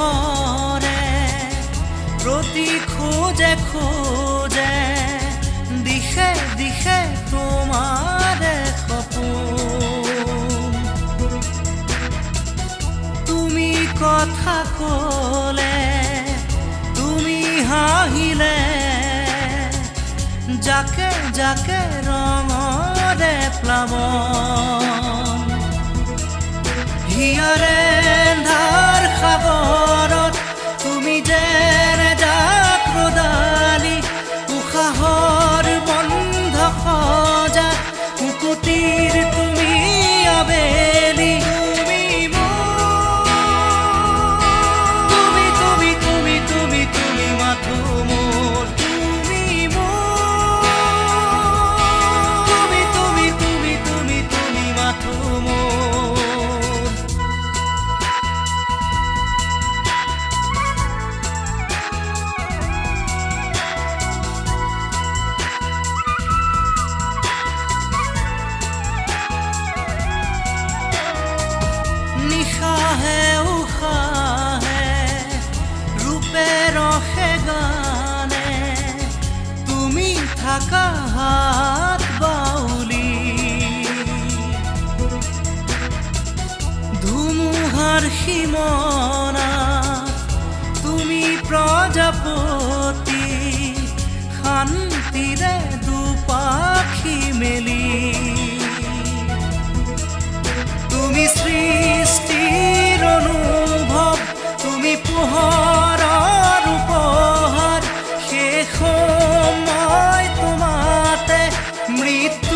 পোহৰে প্ৰতি খোজে খোজে দিশে দিশে তোমাৰে সপোন। তুমি কথা ক'লে, তুমি হাঁহিলে, যাকে যাকে ৰঙৰে প্লাৱন। হিয়াৰে ধাৰ সাগৰত তুমি যেন জাক ৰদালি, উশাহৰ বন্ধ সজা কুকুটিৰ তুমি আবেলি। তুমি তুমি তুমি তুমি তুমি তুমি মাথো মোৰ, তুমি তুমি তুমি তুমি তুমি তুমি মাথো মোৰ। নিশাহে উশাহে ৰূপে ৰসে গানে, তুমি থাকা হাত বাউলি। ধুমুহাৰ সীমনা তুমি প্ৰজাপতি, শান্তিৰে দুপাখি মেলি। তুমি সৃষ্টিৰ অনুভৱ, তুমি পোহৰৰ উপহাৰ, শেষ সময় তোমাতে মৃত্যু